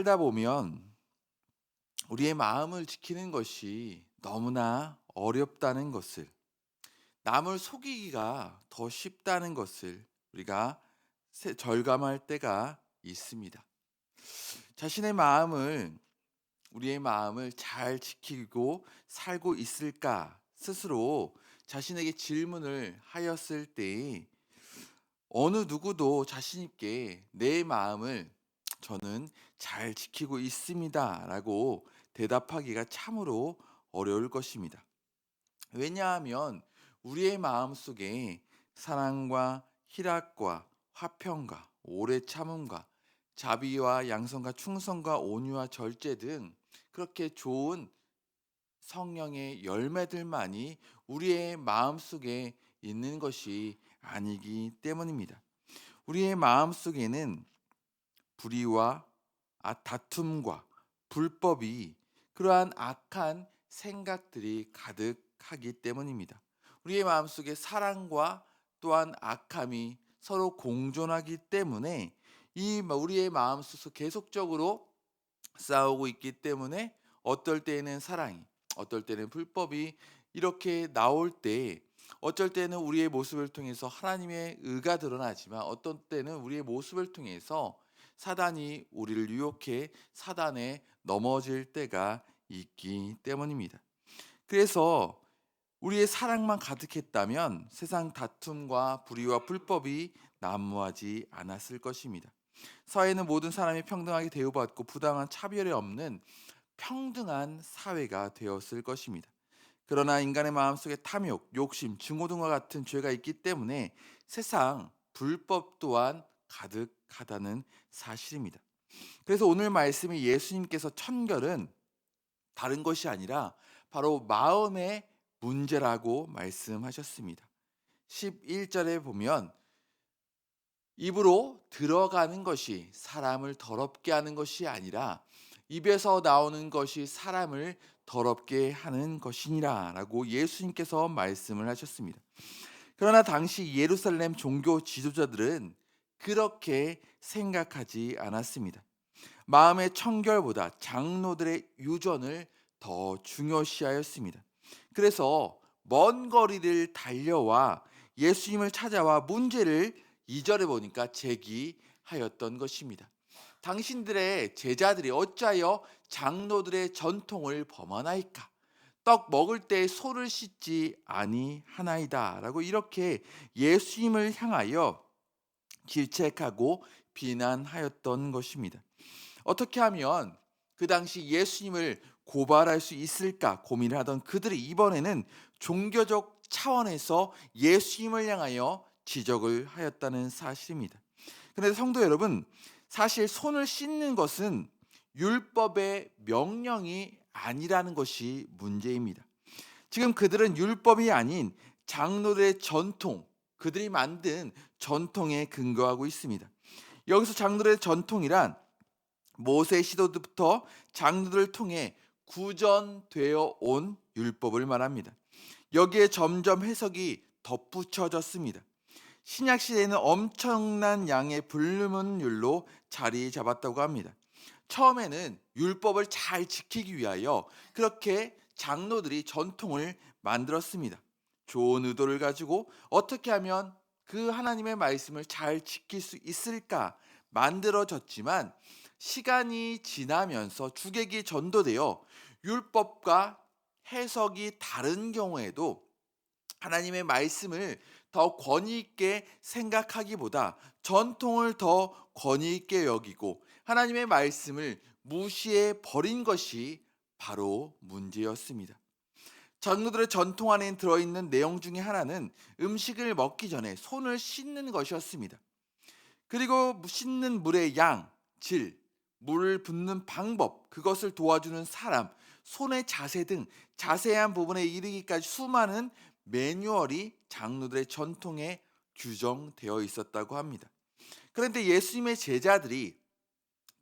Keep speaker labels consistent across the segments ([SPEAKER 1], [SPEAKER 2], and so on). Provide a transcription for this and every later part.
[SPEAKER 1] 살다 보면 우리의 마음을 지키는 것이 너무나 어렵다는 것을, 남을 속이기가 더 쉽다는 것을 우리가 절감할 때가 있습니다. 자신의 마음을, 우리의 마음을 잘 지키고 살고 있을까 스스로 자신에게 질문을 하였을 때 어느 누구도 자신 있게 내 마음을 저는 잘 지키고 있습니다라고 대답하기가 참으로 어려울 것입니다. 왜냐하면 우리의 마음 속에 사랑과 희락과 화평과 오래 참음과 자비와 양선과 충성과 온유와 절제 등 그렇게 좋은 성령의 열매들만이 우리의 마음 속에 있는 것이 아니기 때문입니다. 우리의 마음 속에는 불의와 다툼과 불법이, 그러한 악한 생각들이 가득하기 때문입니다. 우리의 마음속에 사랑과 또한 악함이 서로 공존하기 때문에 우리의 마음속에서 계속적으로 싸우고 있기 때문에 어떨 때에는 사랑이, 어떨 때는 불법이 이렇게 나올 때, 어쩔 때는 우리의 모습을 통해서 하나님의 의가 드러나지만 어떤 때는 우리의 모습을 통해서 사단이 우리를 유혹해 사단에 넘어질 때가 있기 때문입니다. 그래서 우리의 사랑만 가득했다면 세상 다툼과 불의와 불법이 난무하지 않았을 것입니다. 사회는 모든 사람이 평등하게 대우받고 부당한 차별이 없는 평등한 사회가 되었을 것입니다. 그러나 인간의 마음속에 탐욕, 욕심, 증오 등과 같은 죄가 있기 때문에 세상 불법 또한 가득하다는 사실입니다. 그래서 오늘 말씀이 예수님께서 천결은 다른 것이 아니라 바로 마음의 문제라고 말씀하셨습니다. 11절에 보면 입으로 들어가는 것이 사람을 더럽게 하는 것이 아니라 입에서 나오는 것이 사람을 더럽게 하는 것이니라라고 예수님께서 말씀을 하셨습니다. 그러나 당시 예루살렘 종교 지도자들은 그렇게 생각하지 않았습니다. 마음의 청결보다 장로들의 유전을 더 중요시하였습니다. 그래서 먼 거리를 달려와 예수님을 찾아와 문제를 2절에 보니까 제기하였던 것입니다. 당신들의 제자들이 어찌하여 장로들의 전통을 범하나이까? 떡 먹을 때 소를 씻지 아니하나이다라고 이렇게 예수님을 향하여 질책하고 비난하였던 것입니다. 어떻게 하면 그 당시 예수님을 고발할 수 있을까 고민을 하던 그들이 이번에는 종교적 차원에서 예수님을 향하여 지적을 하였다는 사실입니다. 그런데 성도 여러분, 사실 손을 씻는 것은 율법의 명령이 아니라는 것이 문제입니다. 지금 그들은 율법이 아닌 장로들의 전통, 그들이 만든 전통에 근거하고 있습니다. 여기서 장로들의 전통이란 모세 시대부터 장로들을 통해 구전되어 온 율법을 말합니다. 여기에 점점 해석이 덧붙여졌습니다. 신약 시대에는 엄청난 양의 불문율로 자리 잡았다고 합니다. 처음에는 율법을 잘 지키기 위하여 그렇게 장로들이 전통을 만들었습니다. 좋은 의도를 가지고 어떻게 하면 그 하나님의 말씀을 잘 지킬 수 있을까 만들어졌지만 시간이 지나면서 주객이 전도되어 율법과 해석이 다른 경우에도 하나님의 말씀을 더 권위 있게 생각하기보다 전통을 더 권위 있게 여기고 하나님의 말씀을 무시해 버린 것이 바로 문제였습니다. 장로들의 전통 안에 들어있는 내용 중에 하나는 음식을 먹기 전에 손을 씻는 것이었습니다. 그리고 씻는 물의 양, 질, 물을 붓는 방법, 그것을 도와주는 사람, 손의 자세 등 자세한 부분에 이르기까지 수많은 매뉴얼이 장로들의 전통에 규정되어 있었다고 합니다. 그런데 예수님의 제자들이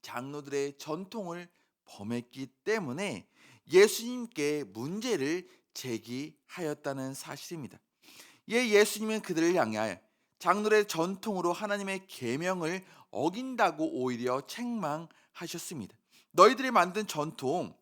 [SPEAKER 1] 장로들의 전통을 범했기 때문에 예수님께 문제를 제기하였다는 사실입니다. 예수님은 그들을 향해 장로의 전통으로 하나님의 계명을 어긴다고 오히려 책망하셨습니다. 너희들이 만든 전통,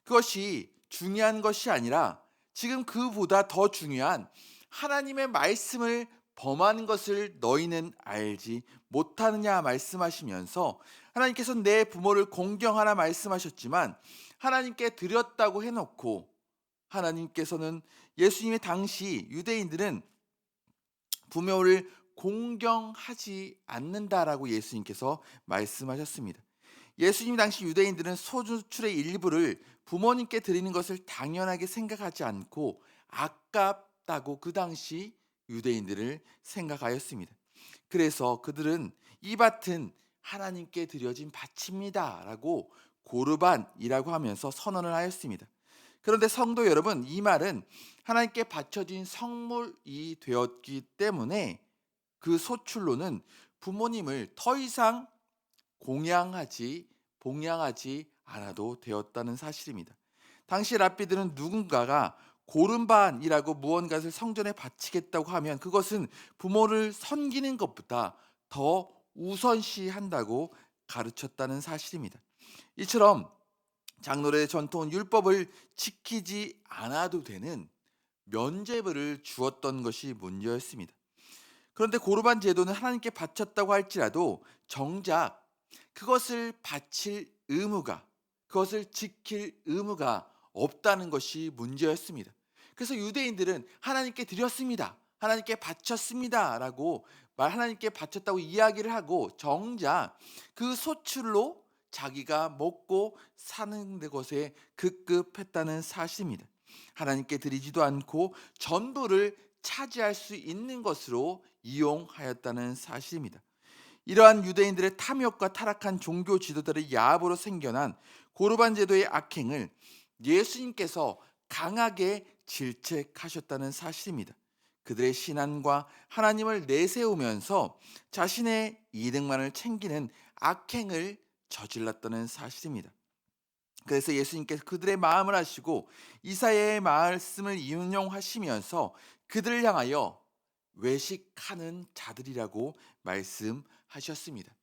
[SPEAKER 1] 그것이 중요한 것이 아니라 지금 그보다 더 중요한 하나님의 말씀을 범하는 것을 너희는 알지 못하느냐 말씀하시면서, 하나님께서 내 부모를 공경하라 말씀하셨지만 하나님께 드렸다고 해놓고, 하나님께서는 예수님의 당시 유대인들은 부모를 공경하지 않는다라고 예수님께서 말씀하셨습니다. 예수님 당시 유대인들은 소수출의 일부를 부모님께 드리는 것을 당연하게 생각하지 않고 아깝다고 그 당시 유대인들을 생각하였습니다. 그래서 그들은 이 밭은 하나님께 드려진 밭입니다라고 고르반이라고 하면서 선언을 하였습니다. 그런데 성도 여러분, 이 말은 하나님께 바쳐진 성물이 되었기 때문에 그 소출로는 부모님을 더 이상 봉양하지 않아도 되었다는 사실입니다. 당시 랍비들은 누군가가 고른반이라고 무언가를 성전에 바치겠다고 하면 그것은 부모를 섬기는 것보다 더 우선시한다고 가르쳤다는 사실입니다. 이처럼 장로의 전통은 율법을 지키지 않아도 되는 면죄부를 주었던 것이 문제였습니다. 그런데 고르반 제도는 하나님께 바쳤다고 할지라도 정작 그것을 바칠 의무가, 그것을 지킬 의무가 없다는 것이 문제였습니다. 그래서 유대인들은 하나님께 드렸습니다, 하나님께 바쳤습니다라고 하나님께 바쳤다고 이야기를 하고 정작 그 소출로 자기가 먹고 사는 것에 급급했다는 사실입니다. 하나님께 드리지도 않고 전부를 차지할 수 있는 것으로 이용하였다는 사실입니다. 이러한 유대인들의 탐욕과 타락한 종교 지도자의 야합으로 생겨난 고르반 제도의 악행을 예수님께서 강하게 질책하셨다는 사실입니다. 그들의 신앙과 하나님을 내세우면서 자신의 이득만을 챙기는 악행을 저질렀다는 사실입니다. 그래서 예수님께서 그들의 마음을 아시고 이사야의 말씀을 인용하시면서 그들을 향하여 외식하는 자들이라고 말씀하셨습니다.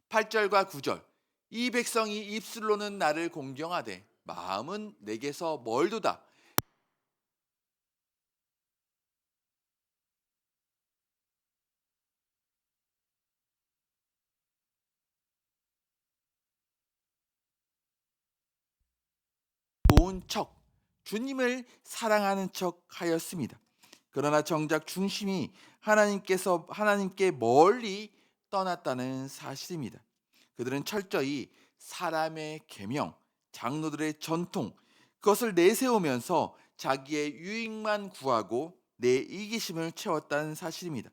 [SPEAKER 1] 8절과 9절, 이 백성이 입술로는 나를 공경하되 마음은 내게서 멀도다. 좋은 척, 주님을 사랑하는 척 하였습니다. 그러나 정작 중심이 하나님께 멀리 떠났다는 사실입니다. 그들은 철저히 사람의 계명, 장로들의 전통, 그것을 내세우면서 자기의 유익만 구하고 내 이기심을 채웠다는 사실입니다.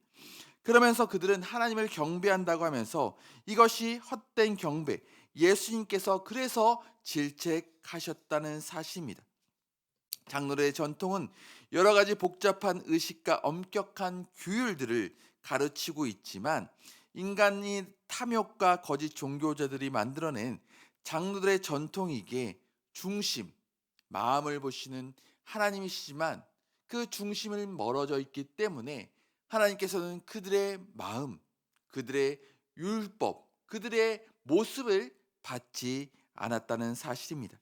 [SPEAKER 1] 그러면서 그들은 하나님을 경배한다고 하면서 이것이 헛된 경배, 예수님께서 그래서 질책하셨다는 사실입니다. 장로의 전통은 여러 가지 복잡한 의식과 엄격한 규율들을 가르치고 있지만 인간이 탐욕과 거짓 종교자들이 만들어낸 장로들의 전통이기에 중심, 마음을 보시는 하나님이시지만 그 중심을 멀어져 있기 때문에 하나님께서는 그들의 마음, 그들의 율법, 그들의 모습을 받지 않았다는 사실입니다.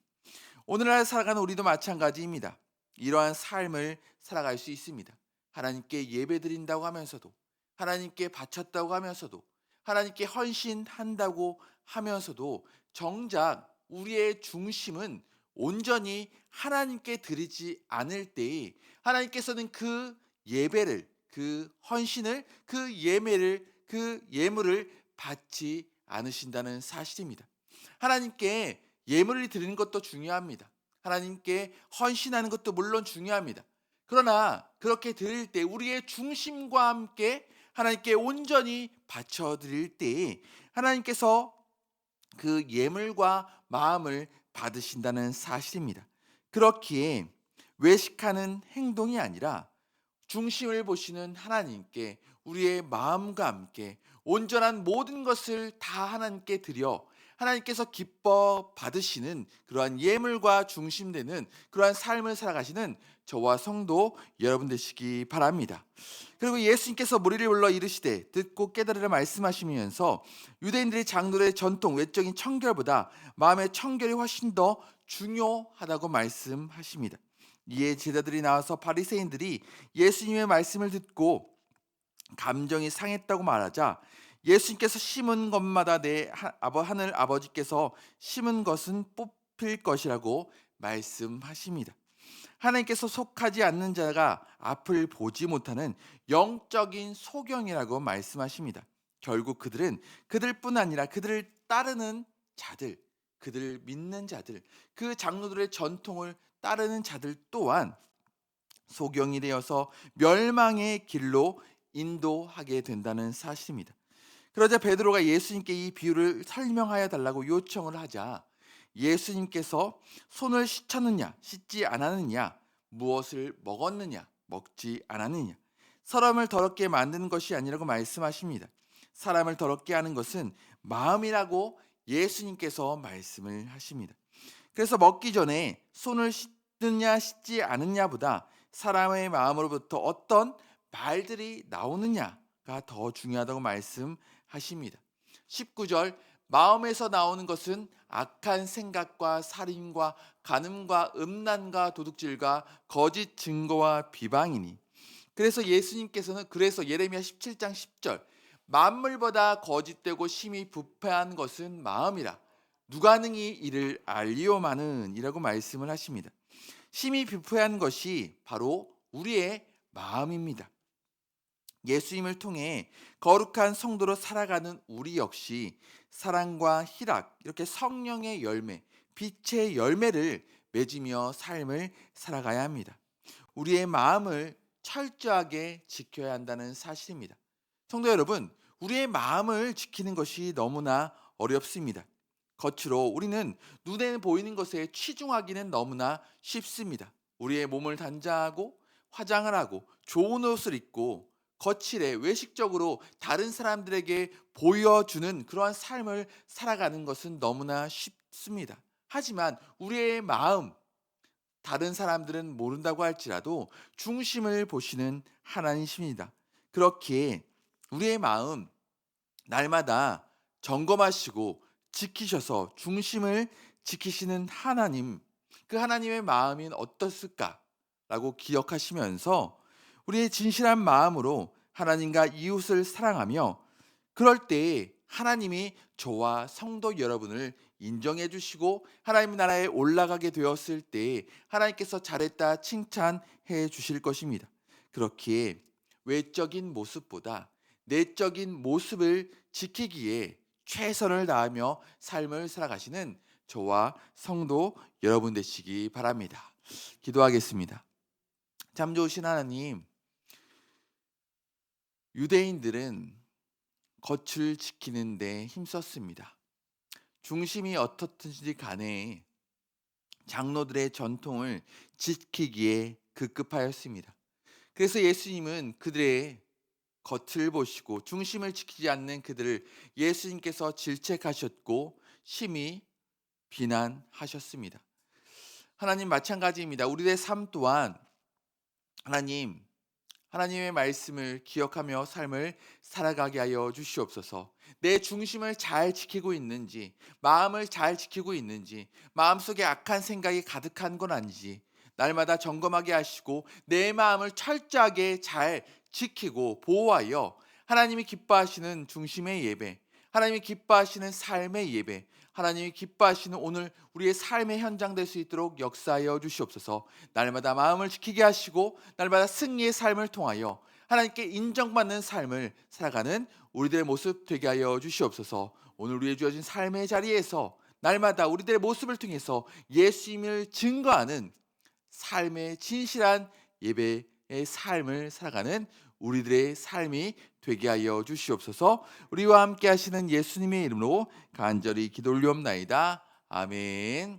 [SPEAKER 1] 오늘날 살아가는 우리도 마찬가지입니다. 이러한 삶을 살아갈 수 있습니다. 하나님께 예배드린다고 하면서도, 하나님께 바쳤다고 하면서도, 하나님께 헌신한다고 하면서도 정작 우리의 중심은 온전히 하나님께 드리지 않을 때에 하나님께서는 그 예배를, 그 헌신을, 그 예매를, 그 예물을 받지 않으신다는 사실입니다. 하나님께 예물을 드리는 것도 중요합니다. 하나님께 헌신하는 것도 물론 중요합니다. 그러나 그렇게 드릴 때 우리의 중심과 함께 하나님께 온전히 바쳐 드릴 때 하나님께서 그 예물과 마음을 받으신다는 사실입니다. 그렇기에 외식하는 행동이 아니라 중심을 보시는 하나님께 우리의 마음과 함께 온전한 모든 것을 다 하나님께 드려 하나님께서 기뻐 받으시는 그러한 예물과 중심되는 그러한 삶을 살아가시는 저와 성도 여러분 되시기 바랍니다. 그리고 예수님께서 무리를 불러 이르시되 듣고 깨달으라 말씀하시면서 유대인들의 장로의 전통 외적인 청결보다 마음의 청결이 훨씬 더 중요하다고 말씀하십니다. 이에 제자들이 나와서 바리새인들이 예수님의 말씀을 듣고 감정이 상했다고 말하자 예수님께서 심은 것마다 내 하늘 아버지께서 심은 것은 뽑힐 것이라고 말씀하십니다. 하나님께서 속하지 않는 자가 앞을 보지 못하는 영적인 소경이라고 말씀하십니다. 결국 그들은 그들뿐 아니라 그들을 따르는 자들, 그들을 믿는 자들, 그 장로들의 전통을 따르는 자들 또한 소경이 되어서 멸망의 길로 인도하게 된다는 사실입니다. 그러자 베드로가 예수님께 이 비유를 설명하여 달라고 요청을 하자 예수님께서 손을 씻었느냐 씻지 않았느냐 무엇을 먹었느냐 먹지 않았느냐 사람을 더럽게 만드는 것이 아니라고 말씀하십니다. 사람을 더럽게 하는 것은 마음이라고 예수님께서 말씀을 하십니다. 그래서 먹기 전에 손을 씻느냐 씻지 않느냐보다 사람의 마음으로부터 어떤 말들이 나오느냐가 더 중요하다고 말씀하십니다. 19절 마음에서 나오는 것은 악한 생각과 살인과 간음과 음란과 도둑질과 거짓 증거와 비방이니 그래서 예수님께서는 그래서 예레미야 17장 10절 만물보다 거짓되고 심히 부패한 것은 마음이라 누가 능히 이를 알리오마는 이라고 말씀을 하십니다. 심히 부패한 것이 바로 우리의 마음입니다. 예수님을 통해 거룩한 성도로 살아가는 우리 역시 사랑과 희락, 이렇게 성령의 열매, 빛의 열매를 맺으며 삶을 살아가야 합니다. 우리의 마음을 철저하게 지켜야 한다는 사실입니다. 성도 여러분, 우리의 마음을 지키는 것이 너무나 어렵습니다. 겉으로 우리는 눈에 보이는 것에 치중하기는 너무나 쉽습니다. 우리의 몸을 단장하고 화장을 하고 좋은 옷을 입고 거칠에 외식적으로 다른 사람들에게 보여주는 그러한 삶을 살아가는 것은 너무나 쉽습니다. 하지만 우리의 마음, 다른 사람들은 모른다고 할지라도 중심을 보시는 하나님이십니다. 그렇게 우리의 마음 날마다 점검하시고 지키셔서 중심을 지키시는 하나님, 그 하나님의 마음이 어떻을까라고 기억하시면서 우리의 진실한 마음으로 하나님과 이웃을 사랑하며 그럴 때 하나님이 저와 성도 여러분을 인정해 주시고 하나님 나라에 올라가게 되었을 때 하나님께서 잘했다 칭찬해 주실 것입니다. 그렇기에 외적인 모습보다 내적인 모습을 지키기에 최선을 다하며 삶을 살아가시는 저와 성도 여러분 되시기 바랍니다. 기도하겠습니다. 참 좋으신 하나님, 유대인들은 겉을 지키는 데 힘썼습니다. 중심이 어떻든지 간에 장로들의 전통을 지키기에 급급하였습니다. 그래서 예수님은 그들의 겉을 보시고 중심을 지키지 않는 그들을 예수님께서 질책하셨고 심히 비난하셨습니다. 하나님 마찬가지입니다. 우리의 삶 또한 하나님의 말씀을 기억하며 삶을 살아가게 하여 주시옵소서. 내 중심을 잘 지키고 있는지, 마음을 잘 지키고 있는지, 마음속에 악한 생각이 가득한 건 아닌지 날마다 점검하게 하시고 내 마음을 철저하게 잘 지키고 보호하여 하나님이 기뻐하시는 중심의 예배, 하나님이 기뻐하시는 삶의 예배, 하나님이 기뻐하시는 오늘 우리의 삶의 현장 될 수 있도록 역사하여 주시옵소서. 날마다 마음을 지키게 하시고 날마다 승리의 삶을 통하여 하나님께 인정받는 삶을 살아가는 우리들의 모습 되게 하여 주시옵소서. 오늘 우리의 주어진 삶의 자리에서 날마다 우리들의 모습을 통해서 예수님을 증거하는 삶의 진실한 예배의 삶을 살아가는 우리들의 삶이 되게 하여 주시옵소서. 우리와 함께 하시는 예수님의 이름으로 간절히 기도 올리옵나이다. 아멘.